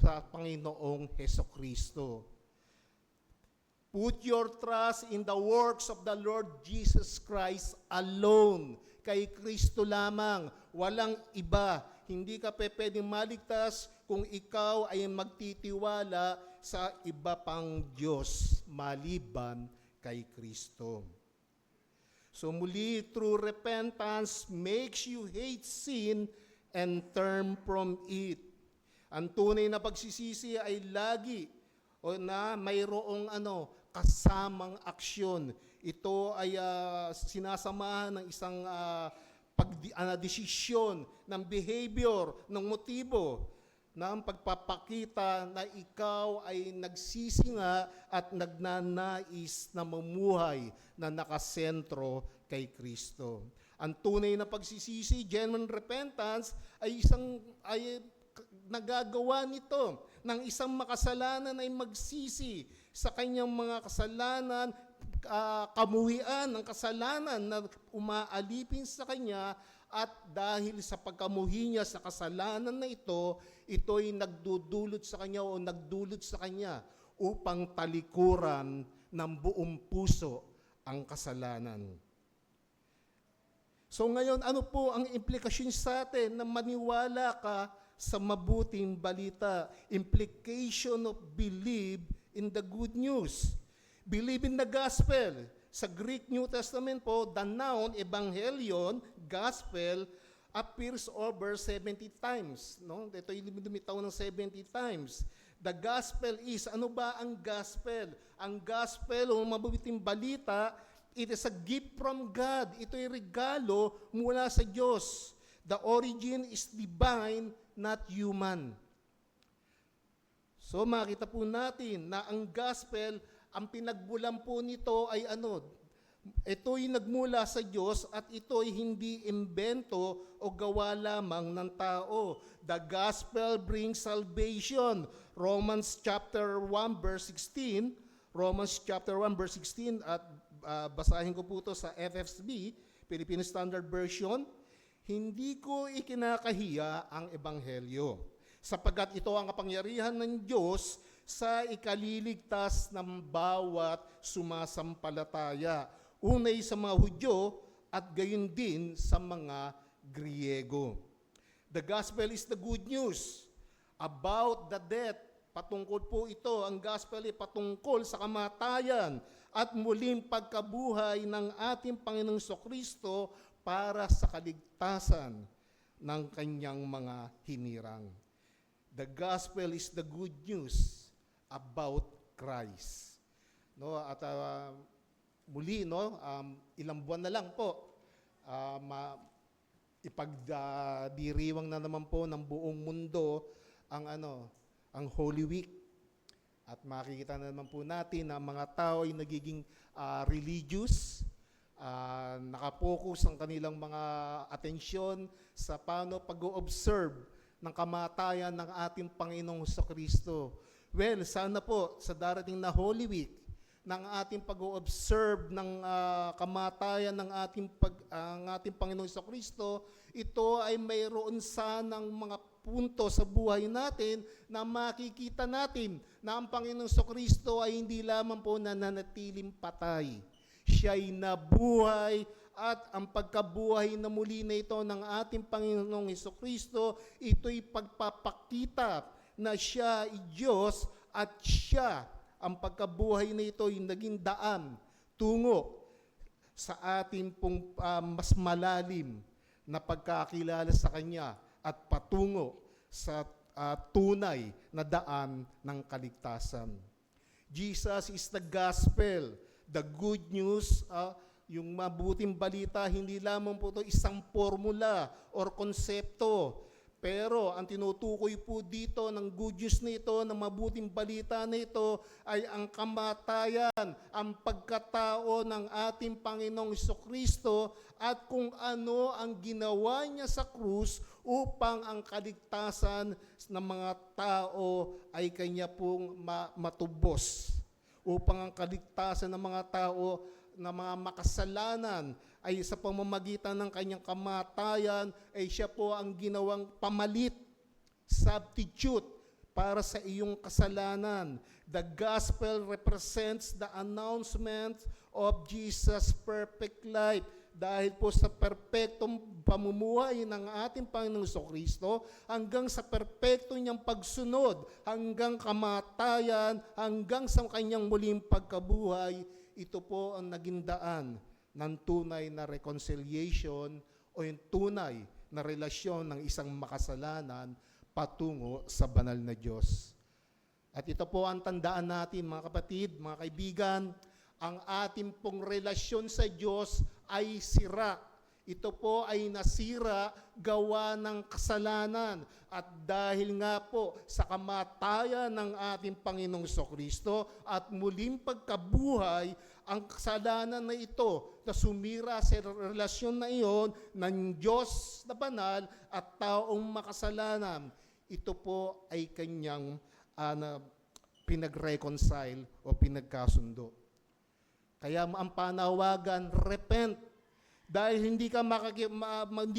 sa Panginoong Hesukristo. Put your trust in the works of the Lord Jesus Christ alone. Kay Kristo lamang, walang iba. Hindi ka pwedeng maligtas kung ikaw ay magtitiwala sa iba pang Diyos maliban kay Kristo. So muli, true repentance makes you hate sin and turn from it. Ang tunay na pagsisisi ay lagi o na mayroong kasamang aksyon. Ito ay sinasamahan ng isang desisyon, ng behavior, ng motibo, ng pagpapakita na ikaw ay nagsisinga at nagnanais na mamuhay na nakasentro kay Kristo. Ang tunay na pagsisisi, genuine repentance, ay nagagawa nito ng isang makasalanan ay magsisi sa kanyang mga kasalanan, kamuhian ng kasalanan na umaalipin sa kanya, at dahil sa pagkamuhi niya sa kasalanan na ito'y nagdudulot sa kanya o nagdulot sa kanya upang talikuran ng buong puso ang kasalanan. So ngayon, ano po ang implikasyon sa atin na maniwala ka sa mabuting balita? Implication of believe in the good news. Believe in the gospel. Sa Greek New Testament po, the noun evangelion, gospel, appears over 70 times. No? Ito yung lumitaw ng 70 times. The gospel is, ano ba ang gospel? Ang gospel o mabuting balita, it is a gift from God. Ito ay regalo mula sa Diyos. The origin is divine, not human. So makita po natin na ang gospel, ang pinagbulan po nito ay ano? Ito'y nagmula sa Diyos at ito'y hindi imbento o gawa lamang ng tao. The gospel brings salvation. Romans chapter 1 verse 16. Romans chapter 1 verse 16 at basahin ko po ito sa FFSB, Philippine Standard Version. Hindi ko ikinakahiya ang ebanghelyo, sapagkat ito ang kapangyarihan ng Diyos sa ikaliligtas ng bawat sumasampalataya. Unay sa mga Hudyo at gayon din sa mga Griego. The gospel is the good news about the death. Patungkol po ito, ang gospel ay patungkol sa kamatayan at muling pagkabuhay ng ating Panginoong Kristo para sa kaligtasan ng kanyang mga hinirang. The gospel is the good news about Christ. No, at muli, no, ilang buwan na lang po, ipagdiriwang na naman po ng buong mundo ang Holy Week. At makikita na naman po natin na mga tao ay nagiging religious, nakapokus ang kanilang mga atensyon sa paano pag-o-observe ng kamatayan ng ating Panginoong Kristo. Well, sana po sa darating na Holy Week, ng ating pag-o-observe ng kamatayan ng ating Panginoong Kristo, ito ay mayroon sanang mga punto sa buhay natin na makikita natin na ang Panginoong Kristo ay hindi lamang po nananatiling patay. Siya'y nabuhay at ang pagkabuhay na muli na ito ng ating Panginoong Kristo, ito'y pagpapakita na siya ay Diyos at siya, ang pagkabuhay na ito ay naging daan tungo sa ating pong mas malalim na pagkakilala sa Kanya at patungo sa tunay na daan ng kaligtasan. Jesus is the gospel, the good news, yung mabuting balita, hindi lamang po ito isang formula or konsepto. Pero ang tinutukoy po dito ng good news na ito, ng mabuting balita na ito, ay ang kamatayan, ang pagkatao ng ating Panginoong Kristo at kung ano ang ginawa niya sa krus upang ang kaligtasan ng mga tao ay kanya pong matubos. Upang ang kaligtasan ng mga tao na mga makasalanan ay sa pamamagitan ng kanyang kamatayan ay siya po ang ginawang pamalit, substitute para sa iyong kasalanan. The gospel represents the announcement of Jesus' perfect life. Dahil po sa perpektong pamumuhay ng ating Panginoong Kristo hanggang sa perpekto niyang pagsunod, hanggang kamatayan, hanggang sa kanyang muling pagkabuhay, ito po ang naging daan ng tunay na reconciliation o yung tunay na relasyon ng isang makasalanan patungo sa banal na Diyos. At ito po ang tandaan natin, mga kapatid, mga kaibigan, ang ating pong relasyon sa Diyos ay sira. Ito po ay nasira gawa ng kasalanan. At dahil nga po sa kamatayan ng ating Panginoong Kristo at muling pagkabuhay, ang kasalanan na ito na sumira sa relasyon na iyon ng Diyos na banal at taong makasalanan, ito po ay kanyang pinag-reconcile o pinagkasundo. Kaya ang panawagan, repent. Dahil hindi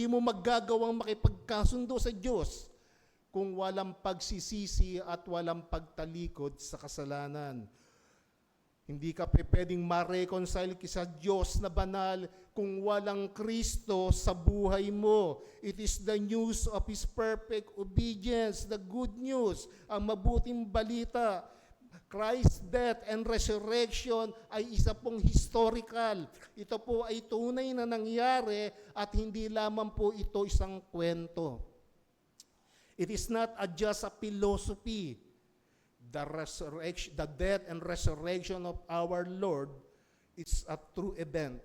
mo magagawang makipagkasundo sa Diyos kung walang pagsisisi at walang pagtalikod sa kasalanan. Hindi ka pwedeng ma-reconcile sa Diyos na banal kung walang Kristo sa buhay mo. It is the news of His perfect obedience, the good news, ang mabuting balita. Christ's death and resurrection ay isa pong historical. Ito po ay tunay na nangyari at hindi lamang po ito isang kwento. It is not just a philosophy. the death and resurrection of our Lord, it's a true event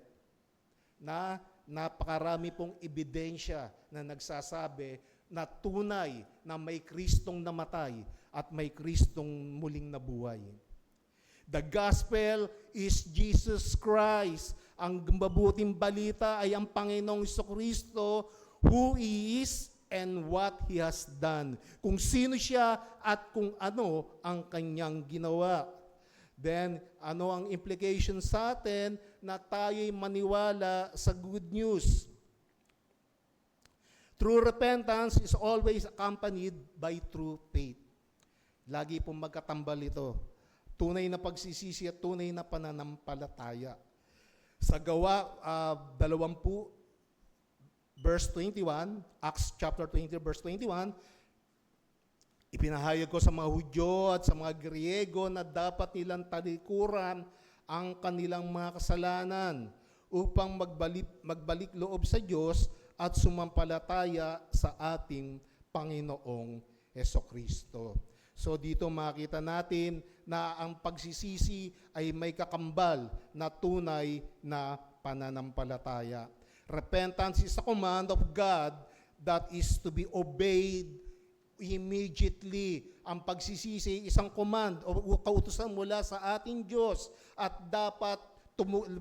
na napakarami pong ebidensya na nagsasabi na tunay na may Kristong namatay at may Kristong muling nabuhay. The gospel is Jesus Christ. Ang mabuting balita ay ang Panginoong Jesucristo, who He is and what He has done. Kung sino siya at kung ano ang kanyang ginawa. Then, ano ang implication sa atin na tayo'y maniwala sa good news? True repentance is always accompanied by true faith. Lagi pong magkatambal ito. Tunay na pagsisisi at tunay na pananampalataya. Sa Gawa 20, verse 21, Acts chapter 20, verse 21, ipinahayag ko sa mga Hudyo at sa mga Griego na dapat nilang talikuran ang kanilang mga kasalanan upang magbalik loob sa Diyos at sumampalataya sa ating Panginoong Hesukristo. So dito makita natin na ang pagsisisi ay may kakambal na tunay na pananampalataya. Repentance is a command of God that is to be obeyed immediately. Ang pagsisisi isang command o kautusan mula sa ating Diyos at dapat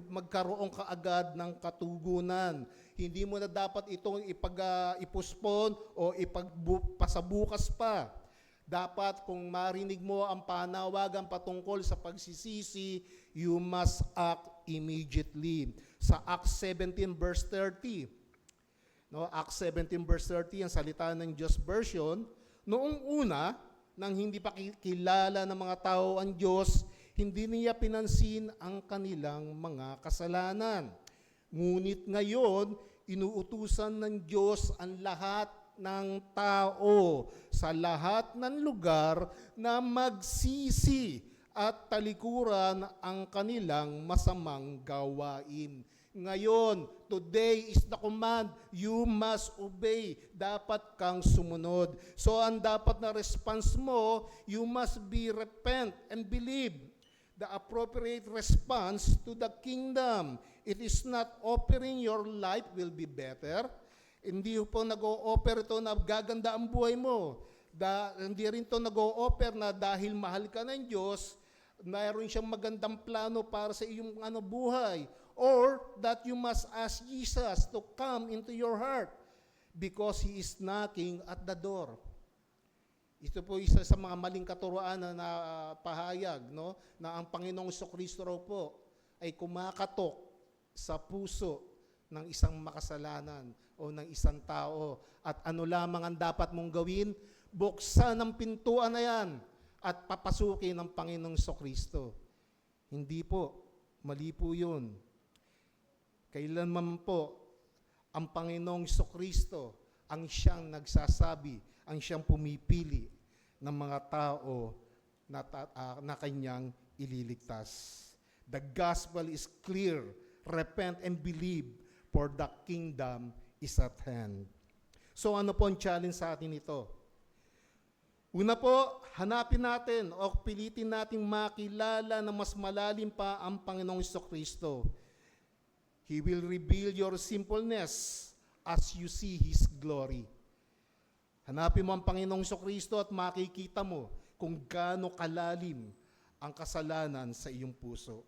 magkaroon kaagad ng katugunan. Hindi mo na dapat itong ipuspon o ipasabukas pa. Dapat kung marinig mo ang panawagan patungkol sa pagsisisi, you must act immediately. Sa Acts 17 verse 30, no, Acts 17 verse 30, ang salita ng Diyos version, noong una, nang hindi pa kilala ng mga tao ang Diyos, hindi niya pinansin ang kanilang mga kasalanan. Ngunit ngayon, inuutusan ng Diyos ang lahat ng tao sa lahat ng lugar na magsisi at talikuran ang kanilang masamang gawain. Ngayon, today is the command, you must obey. Dapat kang sumunod. So ang dapat na response mo, you must be repent and believe. The appropriate response to the kingdom. It is not offering your life will be better. Hindi po nag-o-offer ito na gaganda ang buhay mo. Hindi rin ito nag-o-offer na dahil mahal ka ng Diyos, mayroon siyang magandang plano para sa iyong buhay. Or that you must ask Jesus to come into your heart because He is knocking at the door. Ito po isa sa mga maling katuruan na pahayag, no? Na ang Panginoong Jesucristo raw po ay kumakatok sa puso ng isang makasalanan o ng isang tao. At ano lamang ang dapat mong gawin? Buksan ang pintuan na yan at papasukin ng Panginoong Jesucristo. Hindi po. Mali po yun. Kailanman po ang Panginoong Jesucristo ang siyang nagsasabi, ang siyang pumipili ng mga tao na kanyang ililigtas. The gospel is clear. Repent and believe, for the kingdom is at hand. So ano po ang challenge sa atin ito? Una po, hanapin natin o pilitin nating makilala na mas malalim pa ang Panginoong Jesucristo. He will reveal your sinfulness as you see His glory. Hanapin mo ang Panginoong Jesucristo at makikita mo kung gaano kalalim ang kasalanan sa iyong puso.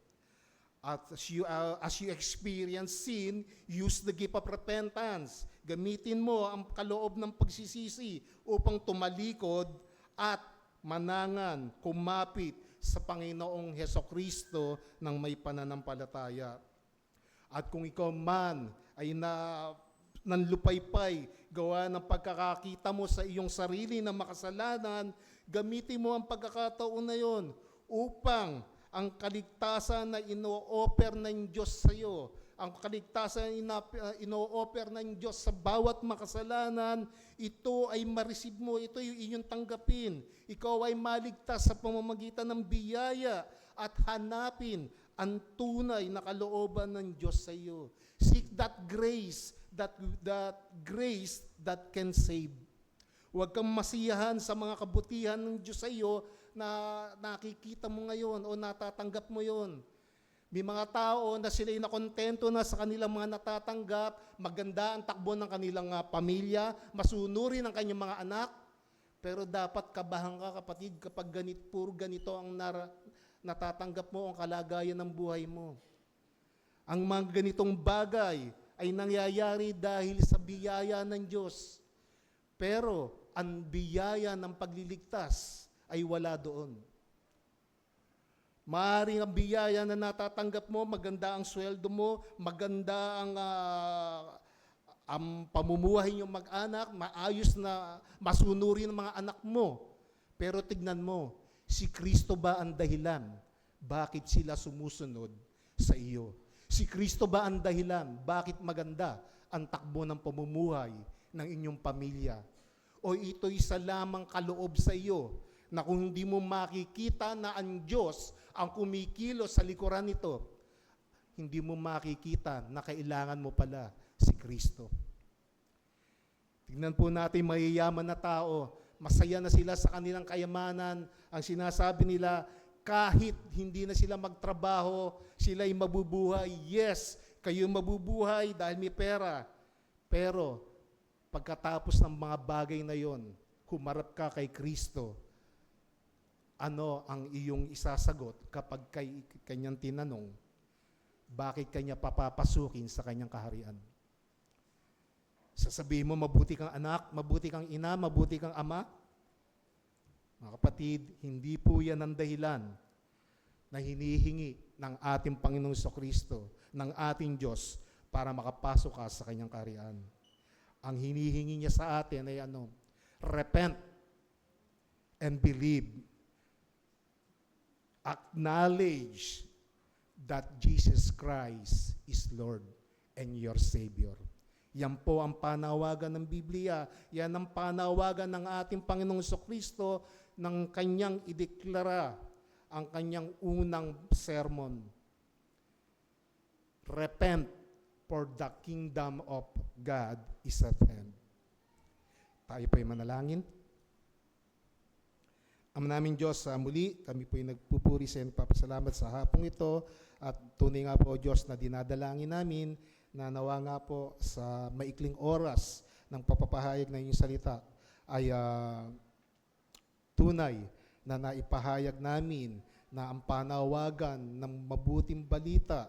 At as you experience sin, use the gift of repentance. Gamitin mo ang kaloob ng pagsisisi upang tumalikod at manangan, kumapit sa Panginoong Hesukristo ng may pananampalataya. At kung ikaw man ay nanlupaypay, gawa ng pagkakakita mo sa iyong sarili na makasalanan, gamitin mo ang pagkakataon na yon upang ang kaligtasan na ino-offer ng Diyos sa iyo, ang kaligtasan na ino-offer ng Diyos sa bawat makasalanan, ito ay ma-receive mo, ito yung inyong tanggapin. Ikaw ay maligtas sa pamamagitan ng biyaya at hanapin ang tunay na kalooban ng Diyos sa iyo. Seek that grace, that grace that can save. Huwag kang masiyahan sa mga kabutihan ng Diyos sa iyo na nakikita mo ngayon o natatanggap mo yon. May mga tao na sila'y nakontento na sa kanilang mga natatanggap, maganda ang takbo ng kanilang pamilya, masunurin ang kanyang mga anak, pero dapat kabahan ka, kapatid, kapag puro ganito ang natatanggap mo, ang kalagayan ng buhay mo. Ang mga ganitong bagay ay nangyayari dahil sa biyaya ng Diyos. Pero ang biyaya ng pagliligtas ay wala doon. Maaaring ang biyaya na natatanggap mo, maganda ang sweldo mo, maganda ang pamumuhay niyong mag-anak, maayos na masunurin ng mga anak mo. Pero tignan mo, si Kristo ba ang dahilan? Bakit sila sumusunod sa iyo? Si Kristo ba ang dahilan? Bakit maganda ang takbo ng pamumuhay ng inyong pamilya? O ito'y isa lamang kaloob sa iyo na kung hindi mo makikita na ang Diyos ang kumikilos sa likuran nito, hindi mo makikita na kailangan mo pala si Kristo. Tingnan po natin mayayaman na tao, masaya na sila sa kanilang kayamanan. Ang sinasabi nila, kahit hindi na sila magtrabaho, sila'y mabubuhay. Yes, kayo mabubuhay dahil may pera. Pero pagkatapos ng mga bagay na yon, humarap ka kay Kristo. Ano ang iyong isasagot kapag kanyang tinanong, bakit kanya papapasukin sa kanyang kaharian? Sasabihin mo, mabuti kang anak, mabuti kang ina, mabuti kang ama? Mga kapatid, hindi po yan ang dahilan na hinihingi ng ating Panginoong Jesucristo, ng ating Diyos, para makapasok ka sa kanyang kaharian. Ang hinihingi niya sa atin ay ano? Repent and believe. Acknowledge that Jesus Christ is Lord and your Savior. Yan po ang panawagan ng Biblia. Yan ang panawagan ng ating Panginoong Jesucristo ng kanyang ideklara ang kanyang unang sermon. Repent, for the kingdom of God is at hand. Tayo po'y manalangin. Ama naming Diyos, muli kami po'y nagpupuri sa iyo, nagpapasalamat sa hapong ito at tunay nga po, Diyos, na dinadalangin namin na nawa nga po sa maikling oras ng papapahayag ng iyong salita ay tunay na naipahayag namin na ang panawagan ng mabuting balita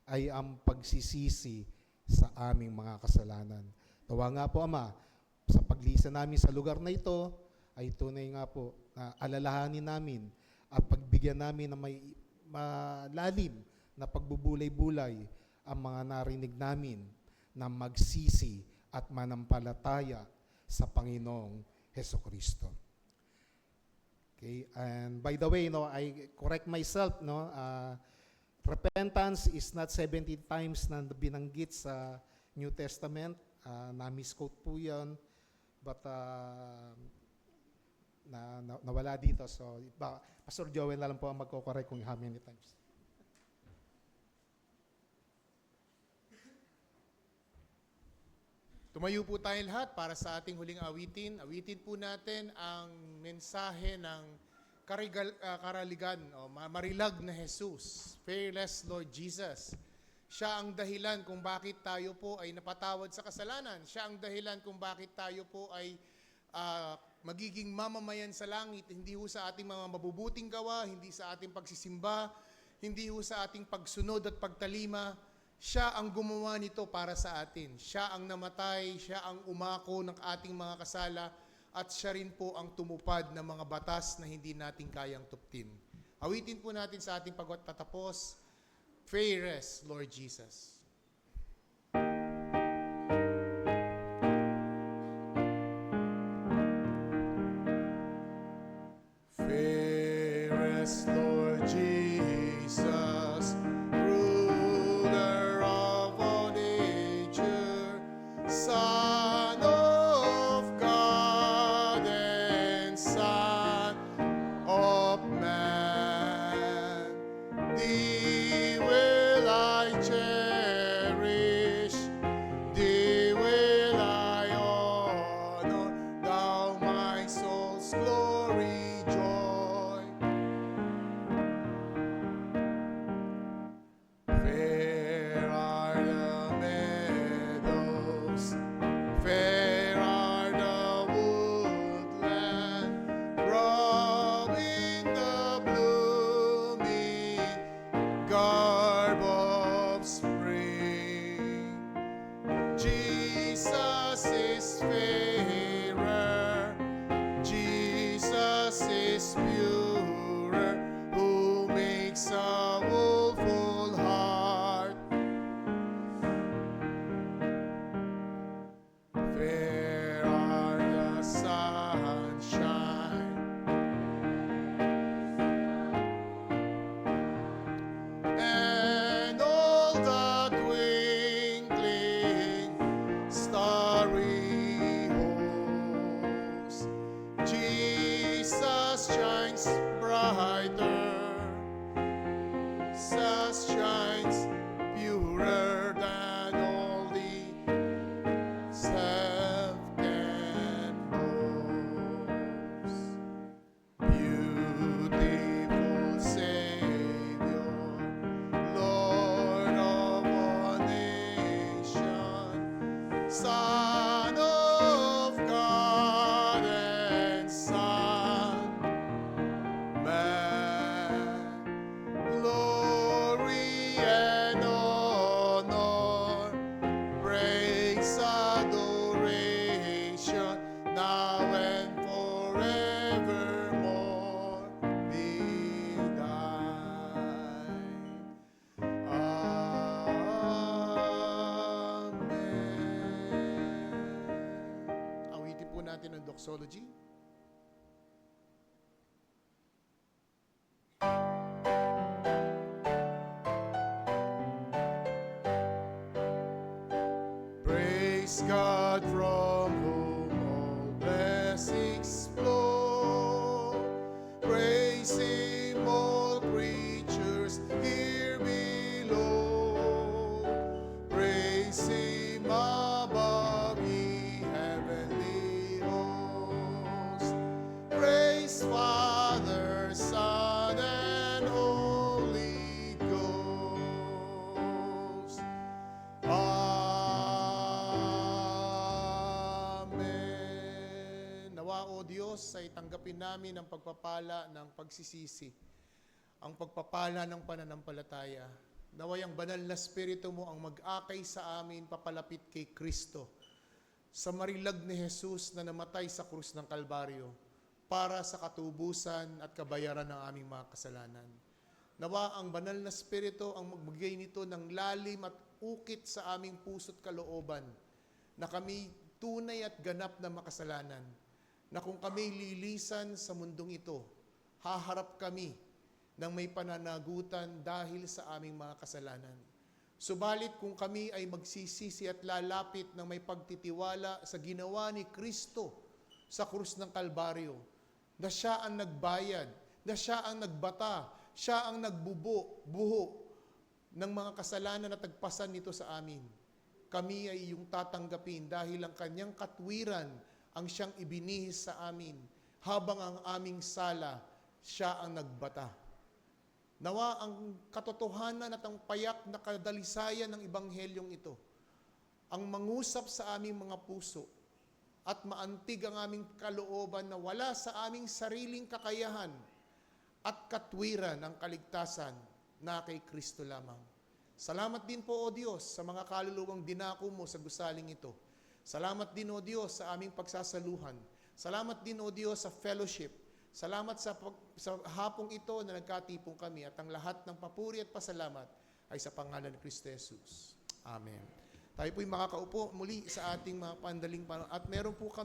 ay ang pagsisisi sa aming mga kasalanan. Nawa nga po, Ama, sa paglisa namin sa lugar na ito, ay tunay nga po na alalahanin namin at pagbigyan namin ng may malalim na pagbubulay-bulay ang mga narinig namin na magsisi at manampalataya sa Panginoong Hesukristo. Okay, and by the way, I correct myself, repentance is not 70 times na binanggit sa New Testament. Na-misquote po yan. But nawala dito. So, Pastor Joel na lang po ang magko-correct kung how many times. Tumayo po tayo lahat para sa ating huling awitin. Awitin po natin ang mensahe ng karaligan, marilag na Jesus, fearless Lord Jesus. Siya ang dahilan kung bakit tayo po ay napatawad sa kasalanan. Siya ang dahilan kung bakit tayo po ay magiging mamamayan sa langit, hindi ho sa ating mga mabubuting gawa, hindi sa ating pagsisimba, hindi ho sa ating pagsunod at pagtalima. Siya ang gumawa nito para sa atin. Siya ang namatay, siya ang umako ng ating mga kasala, at siya rin po ang tumupad ng mga batas na hindi natin kayang tuptin. Awitin po natin sa ating pagtatapos, Fearless Lord Jesus. Fearless Lord Jesus, ruler of all nature, Son of God and Son of man, Thee will I cherish, Thee will I honor, Thou my soul's glory, joy. breaks a woeful heart. Fair are the sunshine and all the twinkling starry hosts. Jesus shines brighter, Jesus shines purer than all the self can boast. Beautiful Savior, Lord of all nations, Son of God and Son, man, glory and honor, praise, adoration, now and forevermore be thine. Amen. Awitin po natin ang doxology. Praise God from whom all blessings flow. Praise Him, all creatures here below. Praise Him above, ye heavenly hosts. Praise Father, Son, and Holy Ghost. Amen. Nawa, O Diyos, ay tanggapin namin ang pagpapala ng pagsisisi, ang pagpapala ng pananampalataya. Naway ang banal na Espiritu mo ang mag-akay sa amin papalapit kay Kristo, sa marilag ni Jesus na namatay sa krus ng Kalbaryo para sa katubusan at kabayaran ng aming mga kasalanan. Nawa ang banal na Espiritu ang magbigay nito ng lalim at ukit sa aming puso't kalooban na kami tunay at ganap na makasalanan, na kung kami lilisan sa mundong ito, haharap kami ng may pananagutan dahil sa aming mga kasalanan. Subalit kung kami ay magsisisi at lalapit ng may pagtitiwala sa ginawa ni Kristo sa krus ng Kalbaryo, na siya ang nagbayad, na siya ang nagbata, siya ang buho ng mga kasalanan at tagpasan nito sa amin, kami ay iyong tatanggapin dahil ang kanyang katwiran ang siyang ibinihis sa amin, habang ang aming sala, siya ang nagbata. Nawa ang katotohanan at ang payak na kadalisayan ng Ebanghelyong ito ang mangusap sa aming mga puso at maantig ang aming kalooban na wala sa aming sariling kakayahan at katwiran ang kaligtasan na kay Kristo lamang. Salamat din po, O Diyos, sa mga kaluluwang dinako mo sa gusaling ito. Salamat din, O Diyos, sa aming pagsasaluhan. Salamat din, O Diyos, sa fellowship. Salamat sa hapong ito na nagkatipong kami, at ang lahat ng papuri at pasalamat ay sa pangalan ni Kristo Jesus. Amen. Tayo po'y makakaupo muli sa ating mga pandaling panahon. At meron po kami